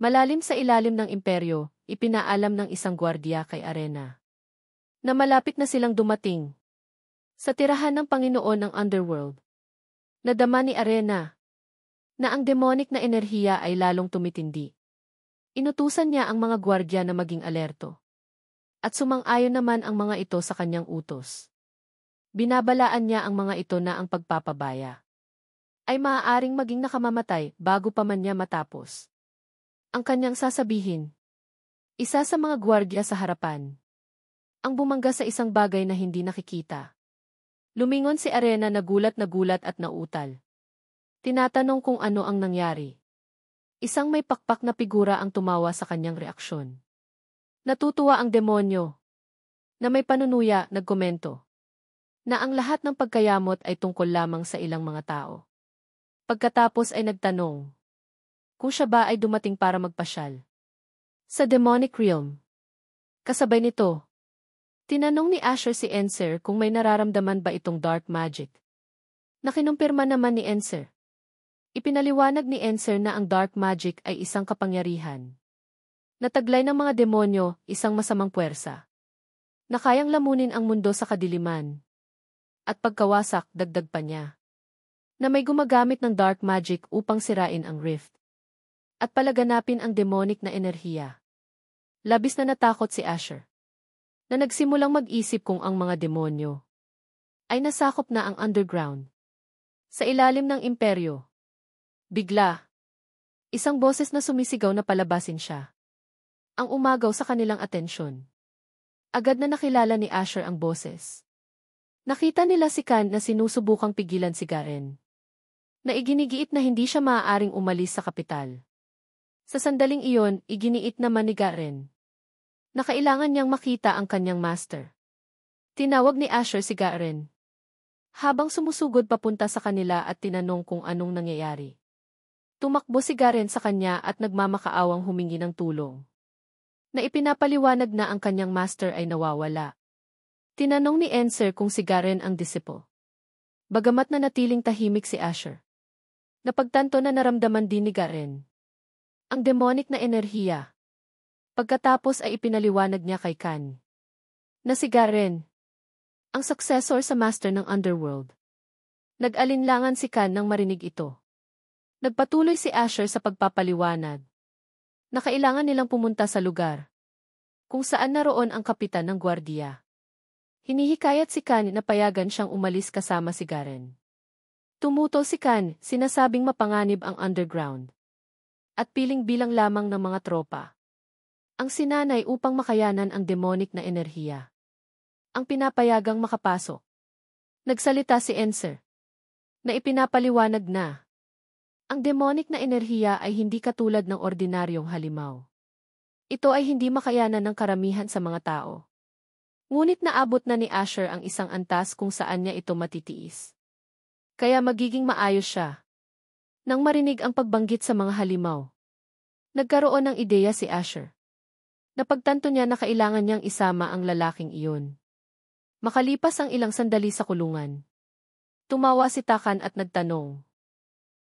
Malalim sa ilalim ng imperyo, ipinaalam ng isang gwardiya kay Arena na malapit na silang dumating sa tirahan ng Panginoon ng Underworld. Nadama ni Arena na ang demonic na enerhiya ay lalong tumitindi. Inutusan niya ang mga gwardiya na maging alerto. At sumang-ayon naman ang mga ito sa kanyang utos. Binabalaan niya ang mga ito na ang pagpapabaya ay maaaring maging nakamamatay bago pa man niya matapos ang kanyang sasabihin. Isa sa mga gwardiya sa harapan ang bumangga sa isang bagay na hindi nakikita. Lumingon si Arena na gulat at nautal. Tinatanong kung ano ang nangyari. Isang may pakpak na figura ang tumawa sa kanyang reaksyon. Natutuwa ang demonyo na may panunuya, nagkomento na ang lahat ng pagkayamot ay tungkol lamang sa ilang mga tao. Pagkatapos ay nagtanong kung siya ba ay dumating para magpasyal sa demonic realm. Kasabay nito, tinanong ni Asher si Enser kung may nararamdaman ba itong dark magic. Nakinumpirma naman ni Enser. Ipinaliwanag ni Enser na ang dark magic ay isang kapangyarihan nataglay ng mga demonyo, isang masamang puwersa na kayang lamunin ang mundo sa kadiliman. At pagkawasak, dagdag pa niya na may gumagamit ng dark magic upang sirain ang rift at palaganapin ang demonic na enerhiya. Labis na natakot si Asher na nagsimulang mag-isip kung ang mga demonyo ay nasakop na ang underground sa ilalim ng imperyo. Bigla, isang boses na sumisigaw na palabasin siya ang umagaw sa kanilang atensyon. Agad na nakilala ni Asher ang boses. Nakita nila si Khan na sinusubukang pigilan si Garen na iginigiit na hindi siya maaaring umalis sa kapital. Sa sandaling iyon, iginiit naman ni Garen na kailangan niyang makita ang kanyang master. Tinawag ni Asher si Garen habang sumusugod papunta sa kanila at tinanong kung anong nangyayari. Tumakbo si Garen sa kanya at nagmamakaawang humingi ng tulong na ipinapaliwanag na ang kanyang master ay nawawala. Tinanong ni Enser kung si Garen ang disipo. Bagamat na natiling tahimik si Asher, napagtanto na naramdaman din ni Garen ang demonic na enerhiya. Pagkatapos ay ipinaliwanag niya kay Khan na si Garen ang successor sa master ng underworld. Nag-alinlangan si Khan nang marinig ito. Nagpatuloy si Asher sa pagpapaliwanag na kailangan nilang pumunta sa lugar kung saan naroon ang kapitan ng gwardiya. Hinihikayat si Khan na payagan siyang umalis kasama si Garen. Tumutol si Khan, sinasabing mapanganib ang underground at piling bilang lamang ng mga tropa ang sinanay upang makayanan ang demonic na enerhiya. Ang pinapayagang makapasok. Nagsalita si Enser na ipinapaliwanag na ang demonic na enerhiya ay hindi katulad ng ordinaryong halimaw. Ito ay hindi makayanan ng karamihan sa mga tao. Ngunit naabot na ni Asher ang isang antas kung saan niya ito matitiis. Kaya magiging maayos siya nang marinig ang pagbanggit sa mga halimaw. Nagkaroon ng ideya si Asher. Napagtanto niya na kailangan niyang isama ang lalaking iyon. Makalipas ang ilang sandali sa kulungan, tumawa si Takan at nagtanong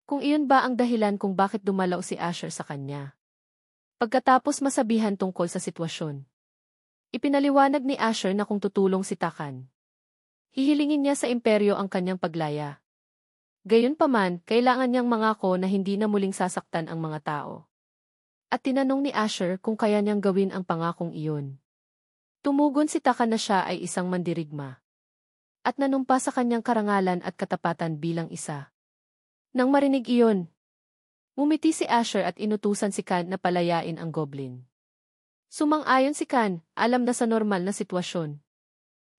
kung iyon ba ang dahilan kung bakit dumalaw si Asher sa kanya. Pagkatapos masabihan tungkol sa sitwasyon, ipinaliwanag ni Asher na kung tutulong si Takan, hihilingin niya sa imperyo ang kanyang paglaya. Gayunpaman, kailangan niyang mangako na hindi na muling sasaktan ang mga tao. At tinanong ni Asher kung kaya niyang gawin ang pangakong iyon. Tumugon si Takan na siya ay isang mandirigma at nanumpa sa kanyang karangalan at katapatan bilang isa. Nang marinig iyon, ngumiti si Asher at inutusan si Khan na palayain ang goblin. Sumang-ayon si Khan, alam na sa normal na sitwasyon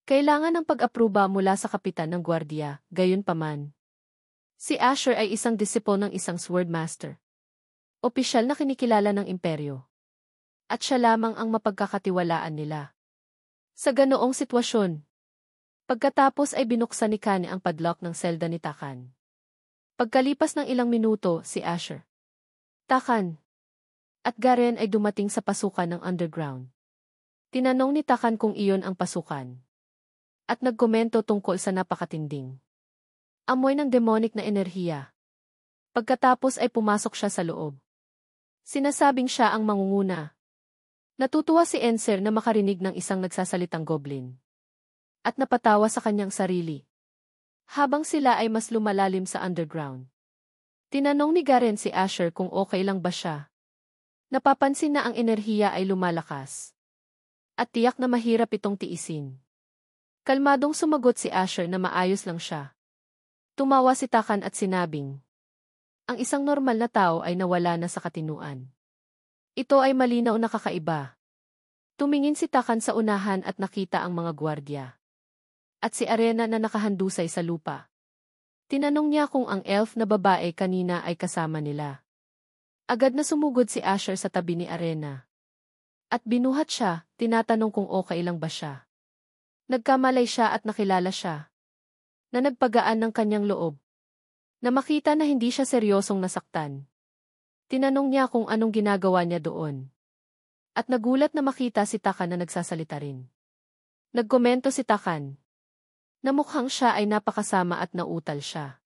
kailangan ng pag-apruba mula sa kapitan ng gwardiya, gayunpaman. Si Asher ay isang disipo ng isang swordmaster, opisyal na kinikilala ng imperyo, at siya lamang ang mapagkakatiwalaan nila. Sa ganoong sitwasyon, pagkatapos ay binuksan ni Khan ang padlock ng selda ni Takan. Pagkalipas ng ilang minuto, si Asher, Takan at Garen ay dumating sa pasukan ng underground. Tinanong ni Takan kung iyon ang pasukan at nagkomento tungkol sa napakatinding amoy ng demonic na enerhiya. Pagkatapos ay pumasok siya sa loob. Sinasabing siya ang mangunguna. Natutuwa si Enser na makarinig ng isang nagsasalitang goblin. At napatawa sa kanyang sarili. Habang sila ay mas lumalalim sa underground. Tinanong ni Garen si Asher kung okay lang ba siya. Napapansin na ang enerhiya ay lumalakas. At tiyak na mahirap itong tiisin. Kalmadong sumagot si Asher na maayos lang siya. Tumawa si Takan at sinabing, ang isang normal na tao ay nawala na sa katinuan. Ito ay malinaw na kakaiba. Tumingin si Takan sa unahan at nakita ang mga gwardya. At si Arena na nakahandusay sa lupa. Tinanong niya kung ang elf na babae kanina ay kasama nila. Agad na sumugod si Asher sa tabi ni Arena. At binuhat siya, tinatanong kung okay lang ba siya. Nagkamalay siya at nakilala siya. Na nagpagaan ng kanyang loob. Na makita na hindi siya seryosong nasaktan. Tinanong niya kung anong ginagawa niya doon. At nagulat na makita si Takan na nagsasalita rin. Nagkomento si Takan. Na mukhang siya ay napakasama at nautal siya.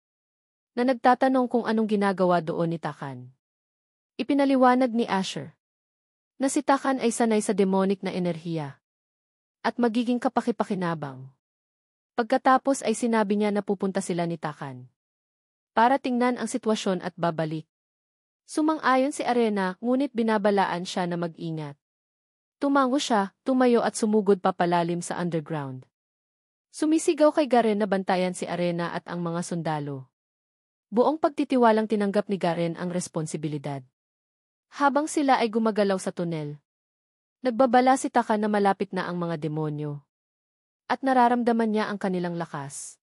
Na nagtatanong kung anong ginagawa doon ni Takan. Ipinaliwanag ni Asher. Na si Takan ay sanay sa demonic na enerhiya. At magiging kapakipakinabang. Pagkatapos ay sinabi niya na pupunta sila ni Takan. Para tingnan ang sitwasyon at babalik. Sumang-ayon si Arena, ngunit binabalaan siya na mag-ingat. Tumango siya, tumayo at sumugod papalalim sa underground. Sumisigaw kay Garen na bantayan si Arena at ang mga sundalo. Buong pagtitiwalang tinanggap ni Garen ang responsibilidad. Habang sila ay gumagalaw sa tunel. Nagbabala si Taka na malapit na ang mga demonyo. At nararamdaman niya ang kanilang lakas.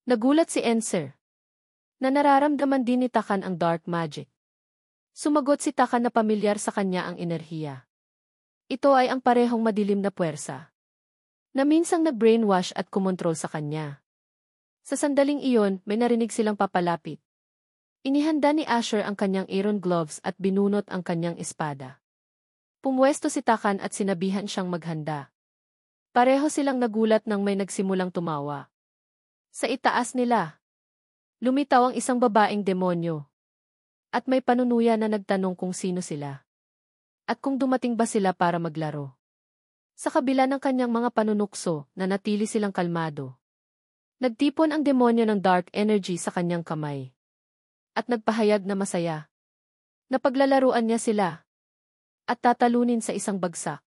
Nagulat si Enser. Na nararamdaman din ni Takan ang dark magic. Sumagot si Takan na pamilyar sa kanya ang enerhiya. Ito ay ang parehong madilim na puwersa. Na minsang nag-brainwash at kumontrol sa kanya. Sa sandaling iyon, may narinig silang papalapit. Inihanda ni Asher ang kanyang iron gloves at binunot ang kanyang espada. Pumwesto si Takan at sinabihan siyang maghanda. Pareho silang nagulat nang may nagsimulang tumawa. Sa itaas nila. Lumitaw ang isang babaeng demonyo. At may panunuya na nagtanong kung sino sila. At kung dumating ba sila para maglaro. Sa kabila ng kanyang mga panunukso, nanatili silang kalmado. Nagtipon ang demonyo ng dark energy sa kanyang kamay. At nagpahayag na masaya. Napaglalaruan niya sila. At tatalunin sa isang bagsak.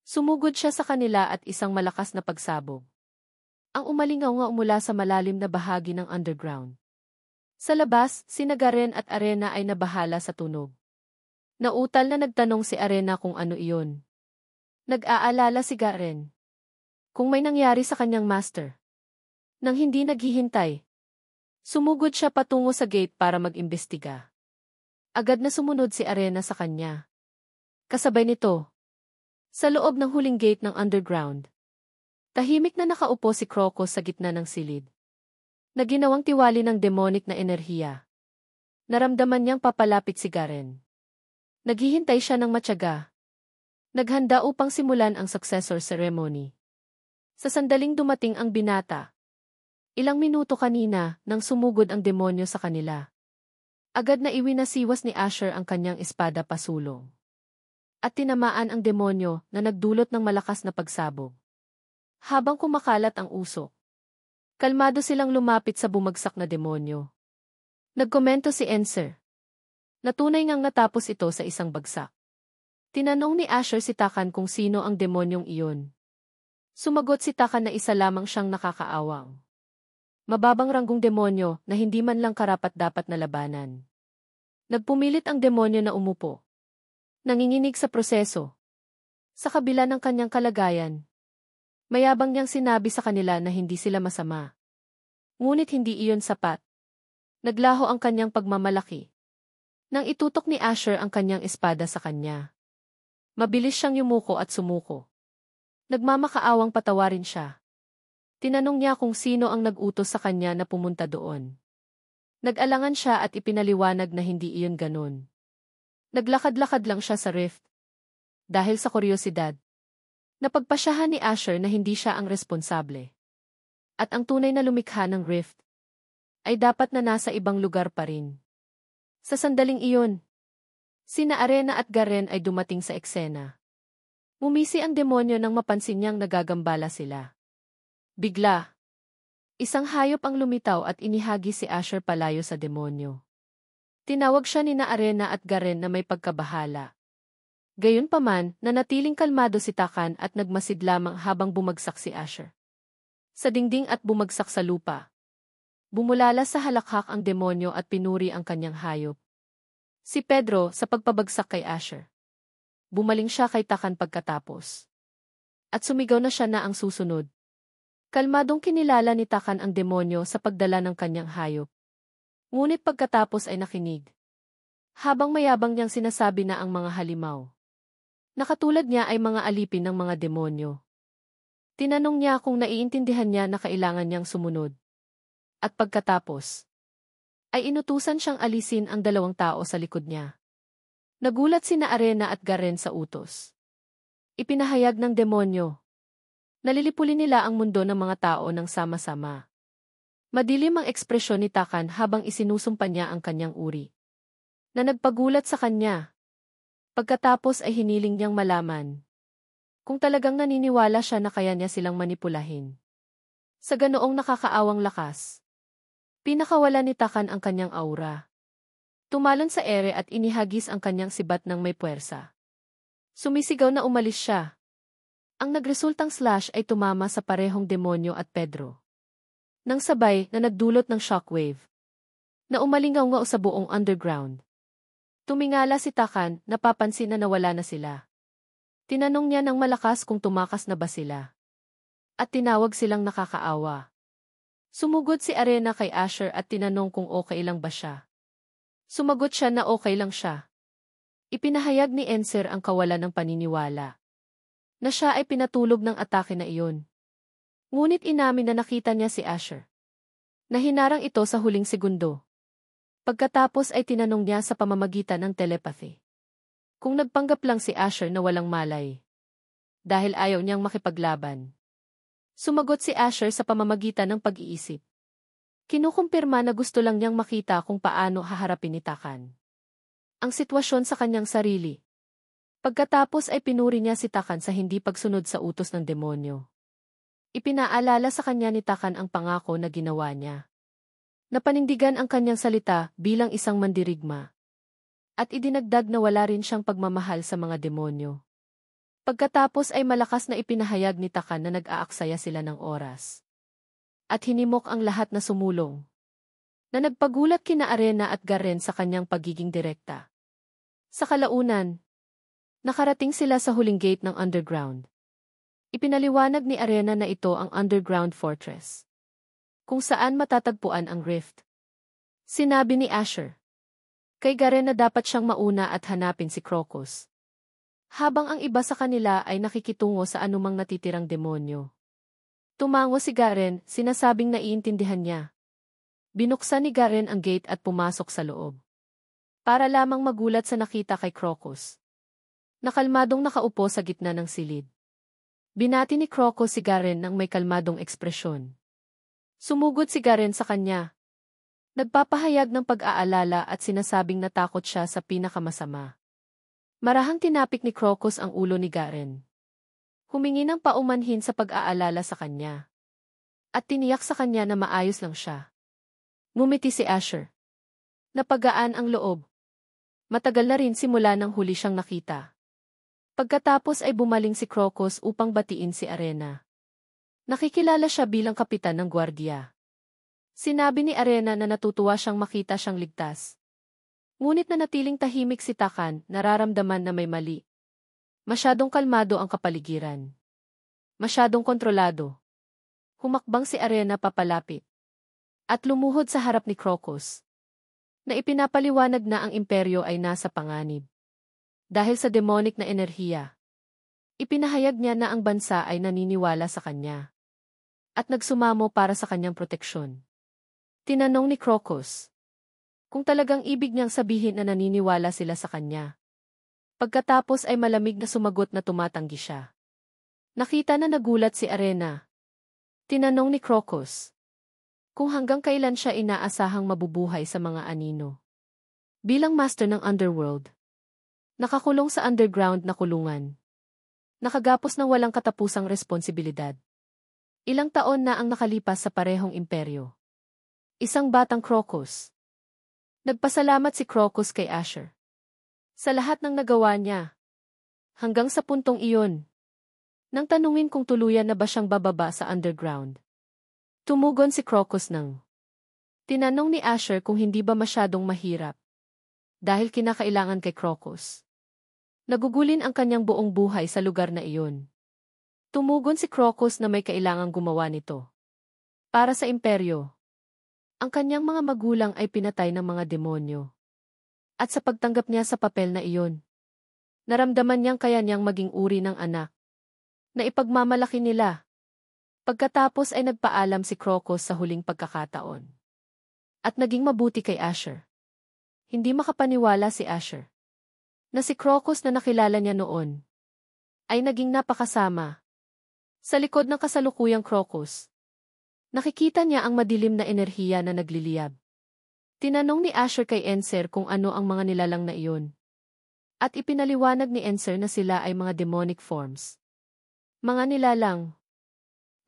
Sumugod siya sa kanila at isang malakas na pagsabog. Ang umalingaw mula sa malalim na bahagi ng underground. Sa labas, sina Garen at Arena ay nabahala sa tunog. Nautal na nagtanong si Arena kung ano iyon. Nag-aalala si Garen. Kung may nangyari sa kanyang master. Nang hindi naghihintay. Sumugod siya patungo sa gate para mag-imbestiga. Agad na sumunod si Arena sa kanya. Kasabay nito. Sa loob ng huling gate ng underground. Tahimik na nakaupo si Crocus sa gitna ng silid. Na ginawang tiwali ng demonic na enerhiya. Naramdaman niyang papalapit si Garen. Naghihintay siya ng matyaga. Naghanda upang simulan ang successor ceremony. Sa sandaling dumating ang binata. Ilang minuto kanina nang sumugod ang demonyo sa kanila. Agad na iwinasiwas ni Asher ang kanyang espada pasulong. At tinamaan ang demonyo na nagdulot ng malakas na pagsabog. Habang kumakalat ang usok. Kalmado silang lumapit sa bumagsak na demonyo. Nagkomento si Enser. Natunay ngang natapos ito sa isang bagsak. Tinanong ni Asher si Takan kung sino ang demonyong iyon. Sumagot si Takan na isa lamang siyang nakakaawang. Mababang ranggong demonyo na hindi man lang karapat-dapat na labanan. Nagpumilit ang demonyo na umupo. Nanginginig sa proseso. Sa kabila ng kanyang kalagayan. Mayabang niyang sinabi sa kanila na hindi sila masama. Ngunit hindi iyon sapat. Naglaho ang kanyang pagmamalaki. Nang itutok ni Asher ang kanyang espada sa kanya. Mabilis siyang yumuko at sumuko. Nagmamakaawang patawarin siya. Tinanong niya kung sino ang nag-utos sa kanya na pumunta doon. Nag-alangan siya at ipinaliwanag na hindi iyon ganun. Naglakad-lakad lang siya sa rift. Dahil sa kuryosidad. Napagpasyahan ni Asher na hindi siya ang responsable. At ang tunay na lumikha ng rift ay dapat na nasa ibang lugar pa rin. Sa sandaling iyon, Sina Arena at Garen ay dumating sa eksena. Mumisi ang demonyo nang mapansin niyang nagagambala sila. Bigla, isang hayop ang lumitaw at inihagi si Asher palayo sa demonyo. Tinawag siya ni Arena at Garen na may pagkabahala. Gayunpaman, nanatiling kalmado si Takan at nagmasid lamang habang bumagsak si Asher sa dingding at bumagsak sa lupa. Bumulala sa halakhak ang demonyo at pinuri ang kanyang hayop. Si Pedro sa pagpabagsak kay Asher. Bumaling siya kay Takan pagkatapos. At sumigaw na siya na ang susunod. Kalmadong kinilala ni Takan ang demonyo sa pagdala ng kanyang hayop. Ngunit pagkatapos ay nakinig. Habang mayabang niyang sinasabi na ang mga halimaw. Nakatulad niya ay mga alipin ng mga demonyo. Tinanong niya kung naiintindihan niya na kailangan niyang sumunod. At pagkatapos, ay inutusan siyang alisin ang 2 tao sa likod niya. Nagulat sina Arena at Garen sa utos. Ipinahayag ng demonyo. Nalilipulin nila ang mundo ng mga tao ng sama-sama. Madilim ang ekspresyon ni Takan habang isinusumpa niya ang kanyang uri. Na nagpagulat sa kanya. Pagkatapos ay hiniling niyang malaman kung talagang naniniwala siya na kaya niya silang manipulahin. Sa ganoong nakakaawang lakas, pinakawala ni Takan ang kanyang aura. Tumalon sa ere at inihagis ang kanyang sibat ng may puwersa. Sumisigaw na umalis siya. Ang nagresultang slash ay tumama sa parehong demonyo at Pedro. Nang sabay na nagdulot ng shockwave na umalingaw-ngaw sa buong underground. Tumingala si Takan, napapansin na nawala na sila. Tinanong niya ng malakas kung tumakas na ba sila. At tinawag silang nakakaawa. Sumugod si Arena kay Asher at tinanong kung okay lang ba siya. Sumagot siya na okay lang siya. Ipinahayag ni Enser ang kawalan ng paniniwala. Na siya ay pinatulog ng atake na iyon. Ngunit inamin na nakita niya si Asher. Nahinarang ito sa huling segundo. Pagkatapos ay tinanong niya sa pamamagitan ng telepathy. Kung nagpanggap lang si Asher na walang malay. Dahil ayaw niyang makipaglaban. Sumagot si Asher sa pamamagitan ng pag-iisip. Kinukumpirma na gusto lang niyang makita kung paano haharapin ni Takan ang sitwasyon sa kanyang sarili. Pagkatapos ay pinuri niya si Takan sa hindi pagsunod sa utos ng demonyo. Ipinaalala sa kanya ni Takan ang pangako na ginawa niya. Napanindigan ang kanyang salita bilang isang mandirigma. At idinagdag na wala rin siyang pagmamahal sa mga demonyo. Pagkatapos ay malakas na ipinahayag ni Takan na nag-aaksaya sila ng oras. At hinimok ang lahat na sumulong. Na nagpagulat kina Arena at Garen sa kanyang pagiging direkta. Sa kalaunan, nakarating sila sa huling gate ng underground. Ipinaliwanag ni Arena na ito ang underground fortress. Kung saan matatagpuan ang rift. Sinabi ni Asher. Kay Garen na dapat siyang mauna at hanapin si Crocus. Habang ang iba sa kanila ay nakikitungo sa anumang natitirang demonyo. Tumango si Garen, sinasabing naiintindihan niya. Binuksan ni Garen ang gate at pumasok sa loob. Para lamang magulat sa nakita kay Crocus. Nakalmadong nakaupo sa gitna ng silid. Binati ni Crocus si Garen ng may kalmadong ekspresyon. Sumugod si Garen sa kanya. Nagpapahayag ng pag-aalala at sinasabing natakot siya sa pinakamasama. Marahang tinapik ni Crocus ang ulo ni Garen. Humingi ng paumanhin sa pag-aalala sa kanya. At tiniyak sa kanya na maayos lang siya. Ngumiti si Asher. Napagaan ang loob. Matagal na rin simula nang huli siyang nakita. Pagkatapos ay bumaling si Crocus upang batiin si Arena. Nakikilala siya bilang kapitan ng gwardiya. Sinabi ni Arena na natutuwa siyang makita siyang ligtas. Ngunit nanatiling tahimik si Takan, nararamdaman na may mali. Masyadong kalmado ang kapaligiran. Masyadong kontrolado. Humakbang si Arena papalapit. At lumuhod sa harap ni Crocus. Na ipinapaliwanag na ang imperyo ay nasa panganib. Dahil sa demonic na enerhiya. Ipinahayag niya na ang bansa ay naniniwala sa kanya. At nagsumamo para sa kanyang proteksyon. Tinanong ni Crocus kung talagang ibig niyang sabihin na naniniwala sila sa kanya. Pagkatapos ay malamig na sumagot na tumatanggi siya. Nakita na nagulat si Arena. Tinanong ni Crocus kung hanggang kailan siya inaasahang mabubuhay sa mga anino. Bilang master ng underworld. Nakakulong sa underground na kulungan. Nakagapos ng walang katapusang responsibilidad. Ilang taon na ang nakalipas sa parehong imperyo. Isang batang Crocus. Nagpasalamat si Crocus kay Asher. Sa lahat ng nagawa niya. Hanggang sa puntong iyon. Nang tanungin kung tuluyan na ba siyang bababa sa underground. Tumugon si Crocus nang. Tinanong ni Asher kung hindi ba masyadong mahirap. Dahil kinakailangan kay Crocus. Nagugulin ang kanyang buong buhay sa lugar na iyon. Tumugon si Crocus na may kailangang gumawa nito. Para sa imperyo. Ang kanyang mga magulang ay pinatay ng mga demonyo. At sa pagtanggap niya sa papel na iyon, naramdaman niyang kaya niyang maging uri ng anak. Na ipagmamalaki nila. Pagkatapos ay nagpaalam si Crocus sa huling pagkakataon. At naging mabuti kay Asher. Hindi makapaniwala si Asher. Na si Crocus na nakilala niya noon. Ay naging napakasama. Sa likod ng kasalukuyang Crocus. Nakikita niya ang madilim na enerhiya na nagliliyab. Tinanong ni Asher kay Enser kung ano ang mga nilalang na iyon. At ipinaliwanag ni Enser na sila ay mga demonic forms. Mga nilalang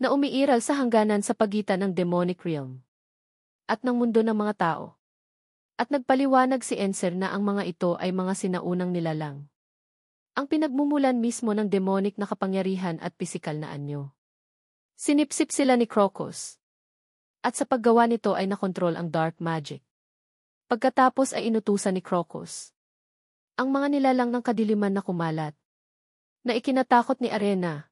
na umiiral sa hangganan sa pagitan ng demonic realm at ng mundo ng mga tao. At nagpaliwanag si Enser na ang mga ito ay mga sinaunang nilalang. Ang pinagmumulan mismo ng demonic na kapangyarihan at pisikal na anyo. Sinipsip sila ni Crocus. At sa paggawa nito ay nakontrol ang dark magic. Pagkatapos ay inutusan ni Crocus. Ang mga nilalang ng kadiliman na kumalat. Na ikinatakot ni Arena.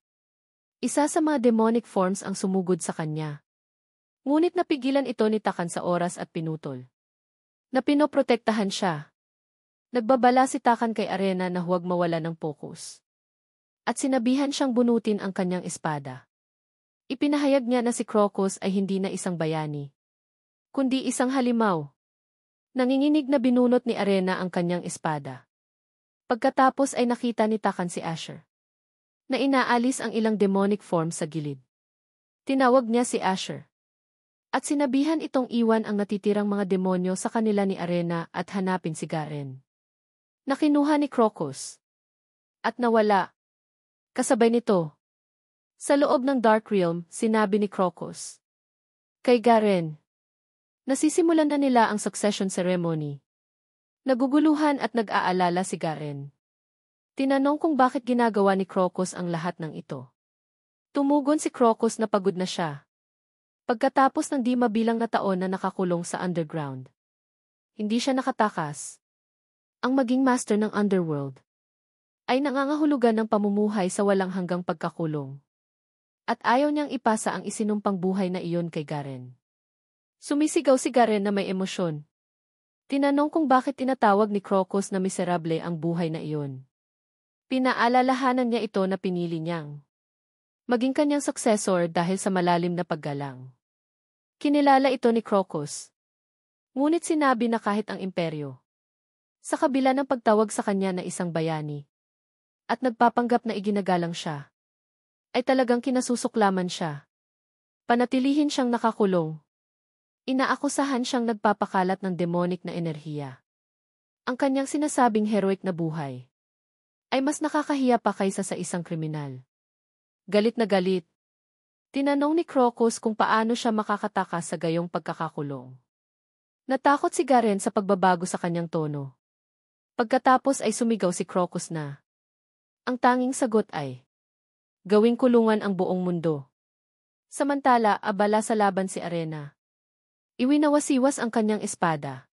Isa sa mga demonic forms ang sumugod sa kanya. Ngunit napigilan ito ni Takan sa oras at pinutol. Na pinoprotektahan siya. Nagbabala si Takan kay Arena na huwag mawala ng focus. At sinabihan siyang bunutin ang kanyang espada. Ipinahayag niya na si Crocus ay hindi na isang bayani, kundi isang halimaw. Nanginginig na binunot ni Arena ang kanyang espada. Pagkatapos ay nakita ni Takan si Asher. Na inaalis ang ilang demonic form sa gilid. Tinawag niya si Asher. At sinabihan itong iwan ang natitirang mga demonyo sa kanila ni Arena at hanapin si Garen. Nakinuha ni Crocus. At nawala. Kasabay nito. Sa loob ng Dark Realm, sinabi ni Crocus. Kay Garen. Nasisimulan na nila ang succession ceremony. Naguguluhan at nag-aalala si Garen. Tinanong kung bakit ginagawa ni Crocus ang lahat ng ito. Tumugon si Crocus na pagod na siya. Pagkatapos ng di mabilang na taon na nakakulong sa underground. Hindi siya nakatakas. Ang maging master ng underworld ay nangangahulugan ng pamumuhay sa walang hanggang pagkakulong. At ayaw niyang ipasa ang isinumpang buhay na iyon kay Garen. Sumisigaw si Garen na may emosyon. Tinanong kung bakit tinatawag ni Crocus na miserable ang buhay na iyon. Pinaalalahanan niya ito na pinili niyang maging kanyang successor dahil sa malalim na paggalang. Kinilala ito ni Crocus. Ngunit sinabi na kahit ang imperyo, sa kabila ng pagtawag sa kanya na isang bayani, at nagpapanggap na iginagalang siya, ay talagang kinasusuklaman siya. Panatilihin siyang nakakulong. Inaakusahan siyang nagpapakalat ng demonic na enerhiya. Ang kanyang sinasabing heroic na buhay ay mas nakakahiya pa kaysa sa isang kriminal. Galit na galit. Tinanong ni Crocus kung paano siya makakatakas sa gayong pagkakakulong. Natakot si Garen sa pagbabago sa kanyang tono. Pagkatapos ay sumigaw si Crocus na. Ang tanging sagot ay gawing kulungan ang buong mundo. Samantala, abala sa laban si Arena. Iwinawasiwas ang kanyang espada.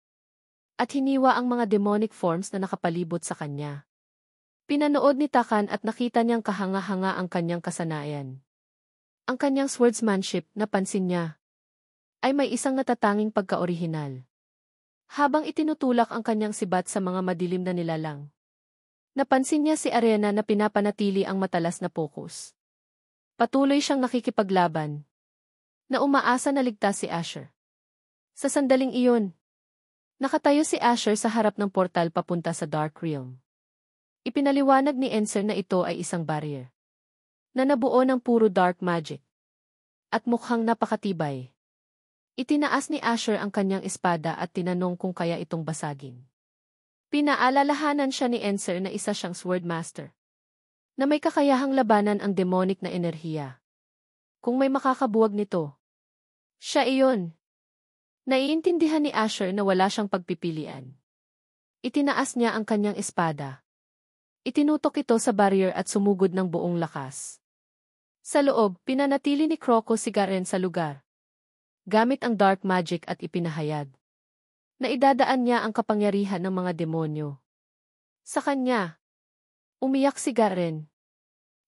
At hiniwa ang mga demonic forms na nakapalibot sa kanya. Pinanood ni Takan at nakita niyang kahanga-hanga ang kanyang kasanayan. Ang kanyang swordsmanship, napansin niya, ay may isang natatanging pagka-orihinal. Habang itinutulak ang kanyang sibat sa mga madilim na nilalang. Napansin niya si Arena na pinapanatili ang matalas na focus. Patuloy siyang nakikipaglaban. Na umaasa na ligtas si Asher. Sa sandaling iyon, nakatayo si Asher sa harap ng portal papunta sa Dark Realm. Ipinaliwanag ni Enser na ito ay isang barrier. Na nabuo ng puro dark magic. At mukhang napakatibay. Itinaas ni Asher ang kanyang espada at tinanong kung kaya itong basagin. Pinaalalahanan siya ni Enser na isa siyang Swordmaster, na may kakayahang labanan ang demonic na enerhiya. Kung may makakabuwag nito, siya iyon. Naiintindihan ni Asher na wala siyang pagpipilian. Itinaas niya ang kanyang espada. Itinutok ito sa barrier at sumugod ng buong lakas. Sa loob, pinanatili ni Crocus si Garen sa lugar, gamit ang dark magic at ipinahayag na idadaan niya ang kapangyarihan ng mga demonyo sa kanya. Umiyak si Garen.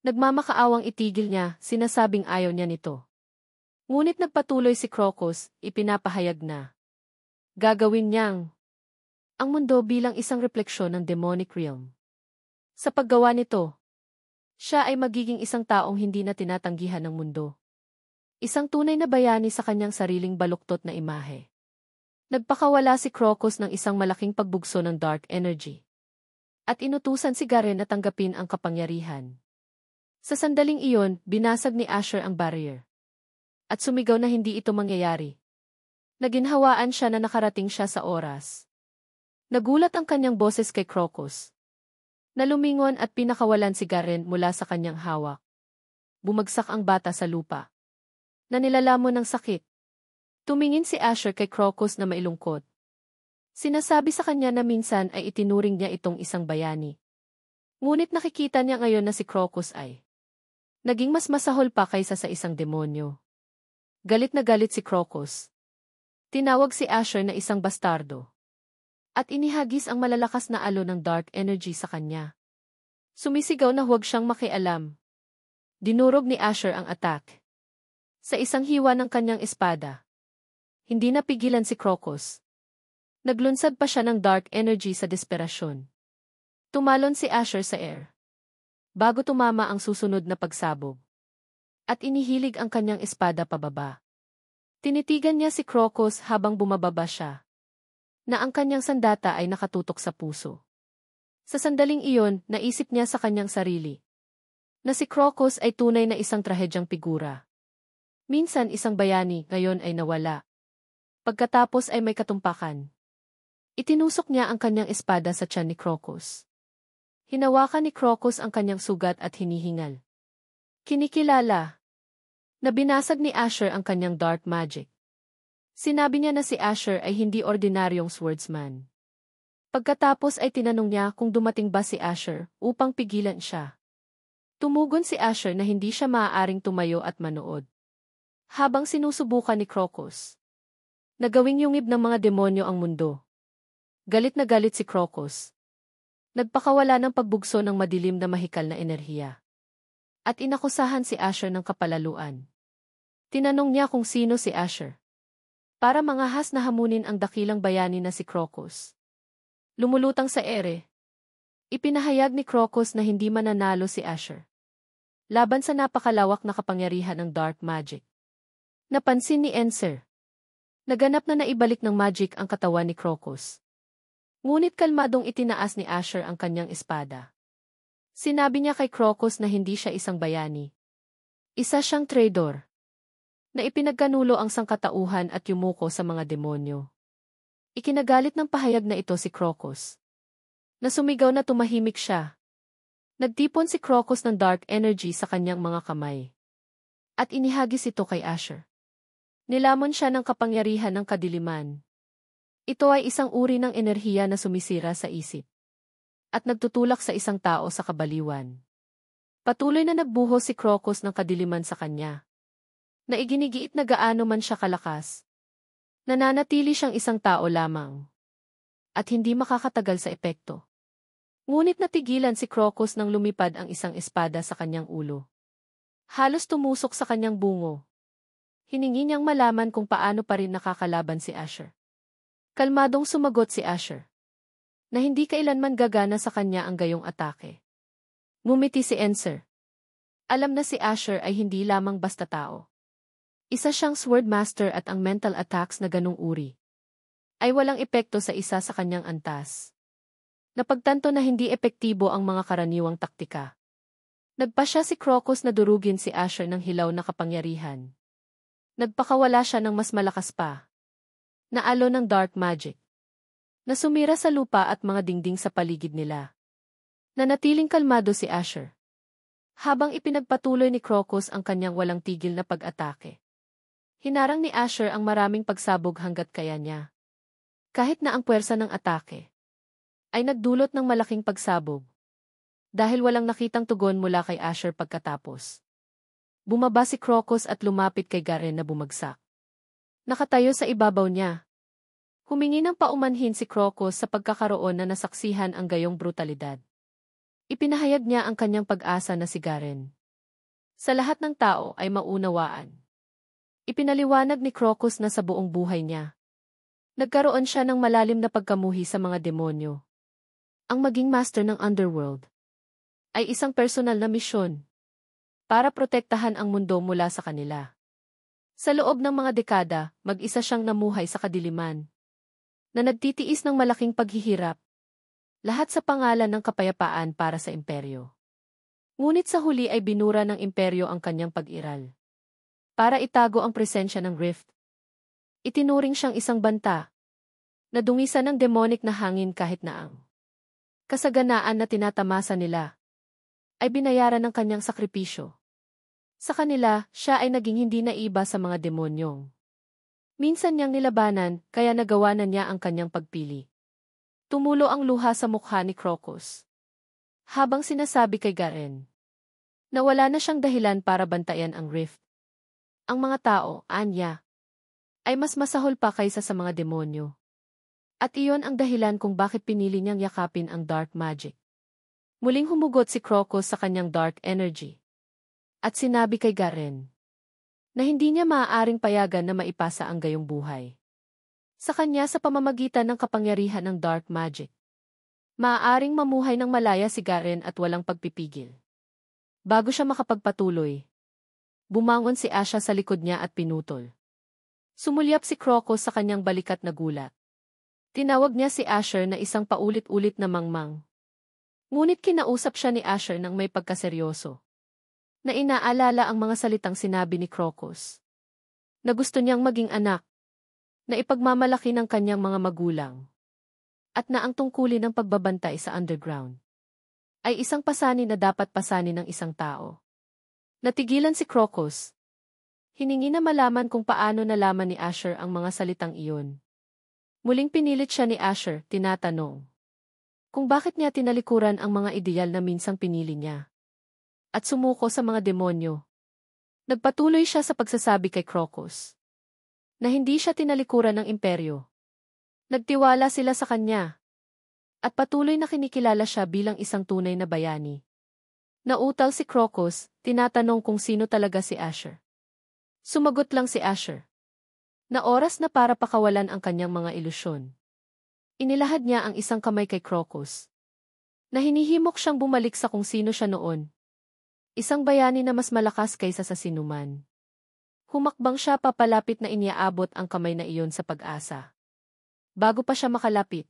Nagmamakaawang itigil niya, sinasabing ayaw niya nito. Ngunit nagpatuloy si Crocus, ipinapahayag na gagawin niyang ang mundo bilang isang refleksyon ng demonic realm. Sa paggawa nito, siya ay magiging isang taong hindi na tinatanggihan ng mundo. Isang tunay na bayani sa kanyang sariling baluktot na imahe. Nagpakawala si Crocus ng isang malaking pagbugso ng dark energy. At inutusan si Garen na tanggapin ang kapangyarihan. Sa sandaling iyon, binasag ni Asher ang barrier. At sumigaw na hindi ito mangyayari. Naginhawaan siya na nakarating siya sa oras. Nagulat ang kanyang boses kay Crocus. Nalumingon at pinakawalan si Garen mula sa kanyang hawak. Bumagsak ang bata sa lupa. Nanilalamon ng sakit. Tumingin si Asher kay Crocus na mailungkot. Sinasabi sa kanya na minsan ay itinuring niya itong isang bayani. Ngunit nakikita niya ngayon na si Crocus ay naging mas masahol pa kaysa sa isang demonyo. Galit na galit si Crocus. Tinawag si Asher na isang bastardo. At inihagis ang malalakas na alon ng dark energy sa kanya. Sumisigaw na huwag siyang makialam. Dinurog ni Asher ang attack. Sa isang hiwa ng kanyang espada. Hindi napigilan si Crocus. Naglunsad pa siya ng dark energy sa desperasyon. Tumalon si Asher sa air, bago tumama ang susunod na pagsabog. At inihilig ang kanyang espada pababa. Tinitigan niya si Crocus habang bumababa siya, na ang kanyang sandata ay nakatutok sa puso. Sa sandaling iyon, naisip niya sa kanyang sarili, na si Crocus ay tunay na isang trahedyang figura. Minsan isang bayani, ngayon ay nawala. Pagkatapos ay may katumpakan. Itinusok niya ang kanyang espada sa tiyan ni Crocus. Hinawakan ni Crocus ang kanyang sugat at hinihingal. Kinikilala na binasag ni Asher ang kanyang dark magic. Sinabi niya na si Asher ay hindi ordinaryong swordsman. Pagkatapos ay tinanong niya kung dumating ba si Asher upang pigilan siya. Tumugon si Asher na hindi siya maaaring tumayo at manood. Habang sinusubukan ni Crocus na gawing yungib ng mga demonyo ang mundo. Galit na galit si Crocus. Nagpakawala ng pagbugso ng madilim na mahikal na enerhiya. At inakusahan si Asher ng kapalaluan. Tinanong niya kung sino si Asher. Para mangahas na hamunin ang dakilang bayani na si Crocus. Lumulutang sa ere. Ipinahayag ni Crocus na hindi mananalo si Asher laban sa napakalawak na kapangyarihan ng dark magic. Napansin ni Enser. Naganap na naibalik ng magic ang katawan ni Crocus. Ngunit kalmadong itinaas ni Asher ang kanyang espada. Sinabi niya kay Crocus na hindi siya isang bayani. Isa siyang traitor. Na ipinagkanulo ang sangkatauhan at yumuko sa mga demonyo. Ikinagalit ng pahayag na ito si Crocus. Na sumigaw na tumahimik siya. Nagtipon si Crocus ng dark energy sa kanyang mga kamay. At inihagis ito kay Asher. Nilamon siya ng kapangyarihan ng kadiliman. Ito ay isang uri ng enerhiya na sumisira sa isip. At nagtutulak sa isang tao sa kabaliwan. Patuloy na nagbuhos si Crocus ng kadiliman sa kanya. Na iginigiit na gaano man siya kalakas. Nananatili siyang isang tao lamang. At hindi makakatagal sa epekto. Ngunit natigilan si Crocus nang lumipad ang isang espada sa kanyang ulo. Halos tumusok sa kanyang bungo. Hiningi niyang malaman kung paano pa rin nakakalaban si Asher. Kalmadong sumagot si Asher. Na hindi kailanman gagana sa kanya ang gayong atake. Ngumiti si Enser. Alam na si Asher ay hindi lamang basta tao. Isa siyang swordmaster at ang mental attacks na ganung uri ay walang epekto sa isa sa kanyang antas. Napagtanto na hindi epektibo ang mga karaniwang taktika. Nagpasya si Crocus na durugin si Asher ng hilaw na kapangyarihan. Nagpakawala siya ng mas malakas pa na alon ng dark magic. na sumira sa lupa at mga dingding sa paligid nila. Nanatiling kalmado si Asher, habang ipinagpatuloy ni Crocus ang kanyang walang tigil na pag-atake. Hinarang ni Asher ang maraming pagsabog hanggat kaya niya. Kahit na ang puwersa ng atake ay nagdulot ng malaking pagsabog. Dahil walang nakitang tugon mula kay Asher pagkatapos, bumaba si Crocus at lumapit kay Garen na bumagsak. Nakatayo sa ibabaw niya. Humingi ng paumanhin si Crocus sa pagkakaroon na nasaksihan ang gayong brutalidad. Ipinahayag niya ang kanyang pag-asa na si Garen sa lahat ng tao ay maunawaan. Ipinaliwanag ni Crocus na sa buong buhay niya, nagkaroon siya ng malalim na pagkamuhi sa mga demonyo. Ang maging master ng underworld ay isang personal na misyon para protektahan ang mundo mula sa kanila. Sa loob ng mga dekada, mag-isa siyang namuhay sa kadiliman, na nagtitiis ng malaking paghihirap, lahat sa pangalan ng kapayapaan para sa imperyo. Ngunit sa huli ay binura ng imperyo ang kanyang pag-iral. Para itago ang presensya ng Rift, itinuring siyang isang banta, na dungisan ng demonic na hangin kahit na ang kasaganaan na tinatamasa nila ay binayaran ng kanyang sakripisyo. Sa kanila, siya ay naging hindi naiba sa mga demonyong minsan niyang nilabanan, kaya nagawa na niya ang kanyang pagpili. Tumulo ang luha sa mukha ni Crocus, habang sinasabi kay Garen na wala na siyang dahilan para bantayan ang Rift. Ang mga tao, anya, ay mas masahol pa kaysa sa mga demonyo. At iyon ang dahilan kung bakit pinili niyang yakapin ang dark magic. Muling humugot si Crocus sa kanyang dark energy, at sinabi kay Garen na hindi niya maaaring payagan na maipasa ang gayong buhay sa kanya sa pamamagitan ng kapangyarihan ng dark magic. Maaaring mamuhay ng malaya si Garen at walang pagpipigil. Bago siya makapagpatuloy, bumangon si Asha sa likod niya at pinutol. Sumulyap si Crocus sa kanyang balikat na gulat. Tinawag niya si Asher na isang paulit-ulit na mangmang. Ngunit kinausap siya ni Asher ng may pagkaseryoso, na inaalala ang mga salitang sinabi ni Crocus, na gusto niyang maging anak, na ipagmamalaki ng kanyang mga magulang, at na ang tungkulin ng pagbabantay sa underground ay isang pasanin na dapat pasanin ng isang tao. Natigilan si Crocus. Hiningi na malaman kung paano nalaman ni Asher ang mga salitang iyon. Muling pinilit siya ni Asher, tinatanong kung bakit niya tinalikuran ang mga ideal na minsang pinili niya at sumuko sa mga demonyo. Nagpatuloy siya sa pagsasabi kay Crocus na hindi siya tinalikuran ng imperyo. Nagtiwala sila sa kanya at patuloy na kinikilala siya bilang isang tunay na bayani. Nautal si Crocus, tinatanong kung sino talaga si Asher. Sumagot lang si Asher na oras na para pakawalan ang kanyang mga ilusyon. Inilahad niya ang isang kamay kay Crocus na hinihimok siyang bumalik sa kung sino siya noon. Isang bayani na mas malakas kaysa sa sinuman. Humakbang siya papalapit na iniaabot ang kamay na iyon sa pag-asa. Bago pa siya makalapit,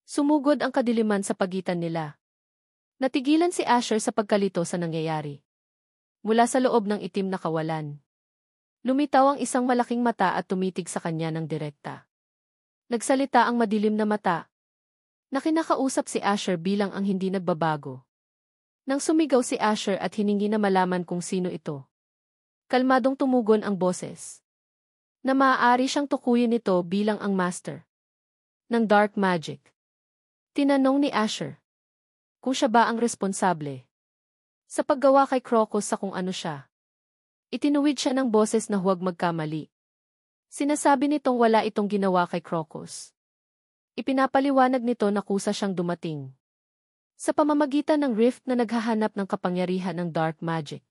sumugod ang kadiliman sa pagitan nila. Natigilan si Asher sa pagkalito sa nangyayari. Mula sa loob ng itim na kawalan, lumitaw ang isang malaking mata at tumitig sa kanya ng direkta. Nagsalita ang madilim na mata, na kinakausap si Asher bilang ang hindi nagbabago. Nang sumigaw si Asher at hiningi na malaman kung sino ito, kalmadong tumugon ang boses, na maaari siyang tukuyin nito bilang ang master ng dark magic. Tinanong ni Asher kung siya ba ang responsable sa paggawa kay Crocus sa kung ano siya. Itinuwid siya ng boses na huwag magkamali. Sinasabi nitong wala itong ginawa kay Crocus. Ipinapaliwanag nito na kusa siyang dumating sa pamamagitan ng rift na naghahanap ng kapangyarihan ng dark magic.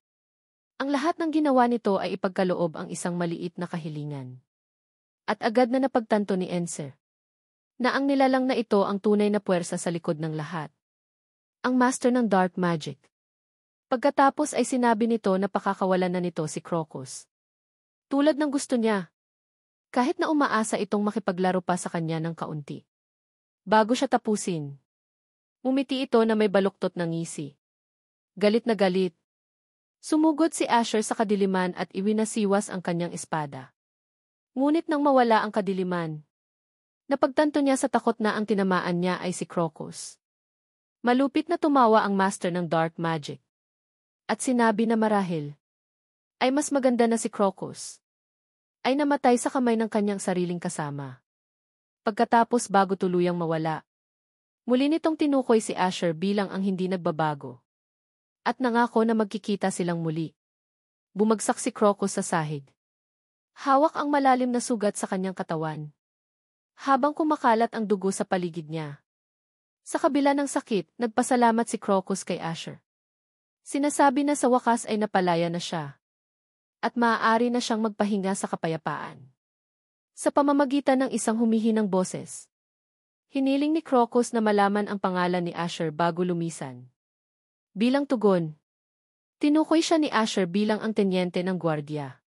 Ang lahat ng ginawa nito ay ipagkaloob ang isang maliit na kahilingan. At agad na napagtanto ni Enser na ang nilalang na ito ang tunay na puwersa sa likod ng lahat. Ang master ng dark magic. Pagkatapos ay sinabi nito na pakakawalan na nito si Crocus. Tulad ng gusto niya. Kahit na umaasa itong makipaglaro pa sa kanya ng kaunti. Bago siya tapusin, umiti ito na may baluktot ng ngisi. Galit na galit. Sumugod si Asher sa kadiliman at iwinasiwas ang kanyang espada. Ngunit nang mawala ang kadiliman, Napagtanto niya sa takot na ang tinamaan niya ay si Crocus. Malupit na tumawa ang master ng dark magic. At sinabi na marahil ay mas maganda na si Crocus ay namatay sa kamay ng kanyang sariling kasama. Pagkatapos bago tuluyang mawala, muli nitong tinukoy si Asher bilang ang hindi nagbabago. At nangako na magkikita silang muli. Bumagsak si Crocus sa sahig. Hawak ang malalim na sugat sa kanyang katawan. Habang kumakalat ang dugo sa paligid niya. Sa kabila ng sakit, nagpasalamat si Crocus kay Asher. Sinasabi na sa wakas ay napalaya na siya. At maaari na siyang magpahinga sa kapayapaan. Sa pamamagitan ng isang humihinang boses. Hiniling ni Crocus na malaman ang pangalan ni Asher bago lumisan. Bilang tugon, tinukoy siya ni Asher bilang ang tenyente ng gwardiya.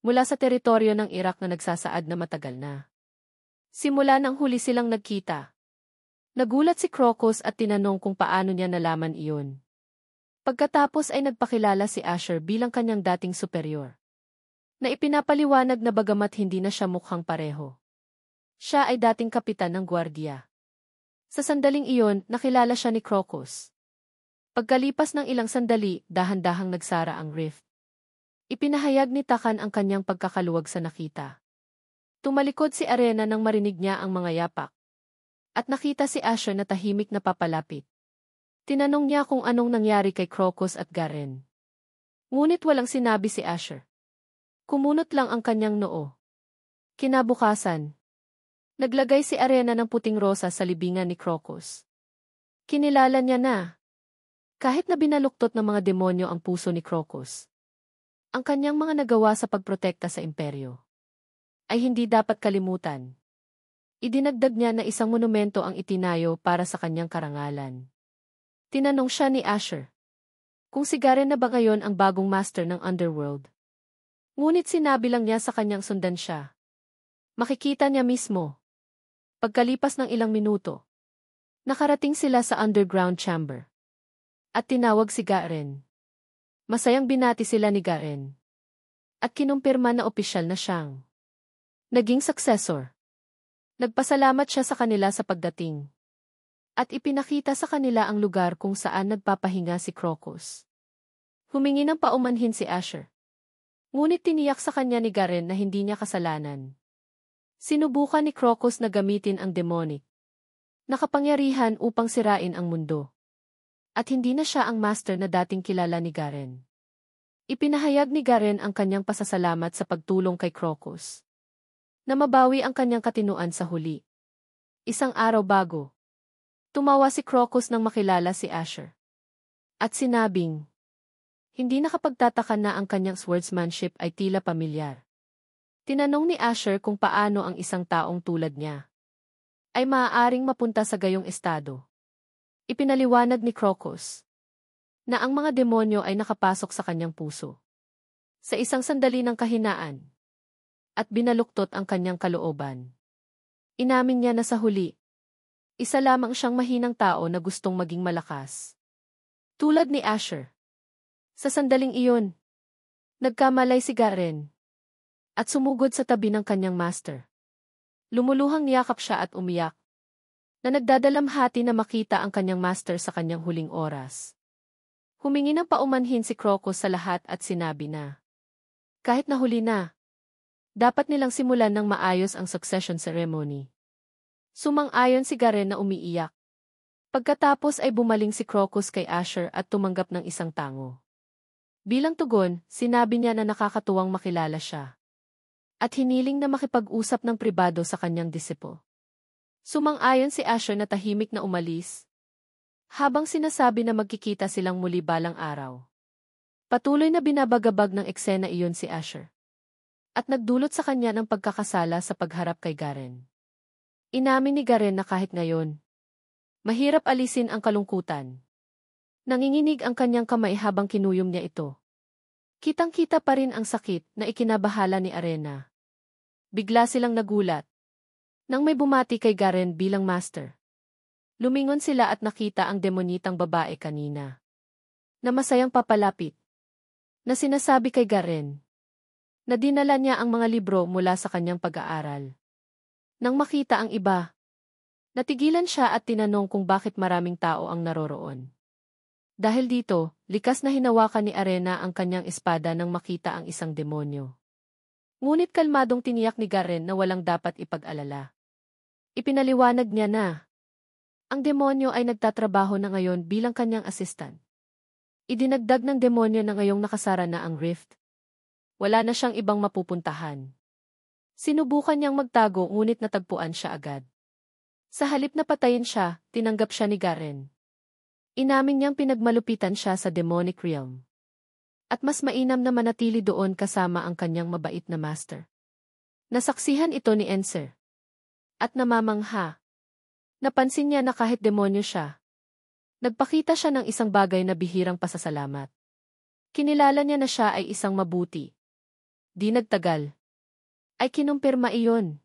Mula sa teritoryo ng Iraq na nagsasaad na matagal na. Simula nang huli silang nagkita. Nagulat si Crocus at tinanong kung paano niya nalaman iyon. Pagkatapos ay nagpakilala si Asher bilang kanyang dating superior. Na ipinapaliwanag na bagamat hindi na siya mukhang pareho. Siya ay dating kapitan ng gwardiya. Sa sandaling iyon, nakilala siya ni Crocus. Pagkalipas ng ilang sandali, dahan-dahang nagsara ang rift. Ipinahayag ni Takan ang kanyang pagkakaluwag sa nakita. Tumalikod si Arena nang marinig niya ang mga yapak. At nakita si Asher na tahimik na papalapit. Tinanong niya kung anong nangyari kay Crocus at Garen. Ngunit walang sinabi si Asher. Kumunot lang ang kanyang noo. Kinabukasan. Naglagay si Arena ng puting rosa sa libingan ni Crocus. Kinilala niya na. Kahit na binaluktot ng mga demonyo ang puso ni Crocus. Ang kanyang mga nagawa sa pagprotekta sa imperyo. Ay hindi dapat kalimutan. Idinagdag niya na isang monumento ang itinayo para sa kanyang karangalan. Tinanong siya ni Asher. Kung si Garen na ba ngayon ang bagong master ng Underworld? Ngunit sinabi lang niya sa kanyang sundan siya. Makikita niya mismo. Pagkalipas ng ilang minuto, nakarating sila sa underground chamber. At tinawag si Garen. Masayang binati sila ni Garen. At kinumpirma na opisyal na siyang naging successor. Nagpasalamat siya sa kanila sa pagdating. At ipinakita sa kanila ang lugar kung saan nagpapahinga si Crocus. Humingi ng paumanhin si Asher. Ngunit tiniyak sa kanya ni Garen na hindi niya kasalanan. Sinubukan ni Crocus na gamitin ang demonic na kapangyarihan upang sirain ang mundo. At hindi na siya ang master na dating kilala ni Garen. Ipinahayag ni Garen ang kanyang pasasalamat sa pagtulong kay Crocus. Na mabawi ang kanyang katinuan sa huli. Isang araw bago. Tumawa si Crocus nang makilala si Asher. At sinabing, hindi nakapagtataka na ang kanyang swordsmanship ay tila pamilyar. Tinanong ni Asher kung paano ang isang taong tulad niya ay maaaring mapunta sa gayong estado. Ipinaliwanag ni Crocus na ang mga demonyo ay nakapasok sa kanyang puso. Sa isang sandali ng kahinaan. At binaluktot ang kanyang kalooban. Inamin niya na sa huli. Isa lamang siyang mahinang tao na gustong maging malakas. Tulad ni Asher. Sa sandaling iyon, nagkamalay si Garen. At sumugod sa tabi ng kanyang master. Lumuluhang niyakap siya at umiyak. Na nagdadalamhati na makita ang kanyang master sa kanyang huling oras. Humingi ng paumanhin si Crocus sa lahat at sinabi na, kahit nahuli na, dapat nilang simulan ng maayos ang succession ceremony. Sumang-ayon si Garen na umiiyak. Pagkatapos ay bumaling si Crocus kay Asher at tumanggap ng isang tango. Bilang tugon, sinabi niya na nakakatuwang makilala siya. At hiniling na makipag-usap ng pribado sa kanyang disipo. Sumang-ayon si Asher na tahimik na umalis. Habang sinasabi na magkikita silang muli balang araw. Patuloy na binabagabag ng eksena iyon si Asher. At nagdulot sa kanya ng pagkakasala sa pagharap kay Garen. Inamin ni Garen na kahit ngayon, mahirap alisin ang kalungkutan. Nanginginig ang kanyang kamay habang kinuyom niya ito. Kitang-kita pa rin ang sakit na ikinabahala ni Arena. Bigla silang nagulat. Nang may bumati kay Garen bilang master. Lumingon sila at nakita ang demonitang babae kanina. Na masayang papalapit. Na sinasabi kay Garen. Na dinala niya ang mga libro mula sa kanyang pag-aaral. Nang makita ang iba, natigilan siya at tinanong kung bakit maraming tao ang naroroon. Dahil dito, likas na hinawakan ni Arena ang kanyang espada nang makita ang isang demonyo. Ngunit kalmadong tiniyak ni Garen na walang dapat ipag-alala. Ipinaliwanag niya na ang demonyo ay nagtatrabaho na ngayon bilang kanyang assistant. Idinagdag ng demonyo na ngayong nakasara na ang rift. Wala na siyang ibang mapupuntahan. Sinubukan niyang magtago ngunit natagpuan siya agad. Sa halip na patayin siya, tinanggap siya ni Garen. Inamin niyang pinagmalupitan siya sa demonic realm. At mas mainam na manatili doon kasama ang kanyang mabait na master. Nasaksihan ito ni Enser. At namamangha. Napansin niya na kahit demonyo siya, nagpakita siya ng isang bagay na bihirang pasasalamat. Kinilala niya na siya ay isang mabuti. Di nagtagal. Ay kinumpirma iyon.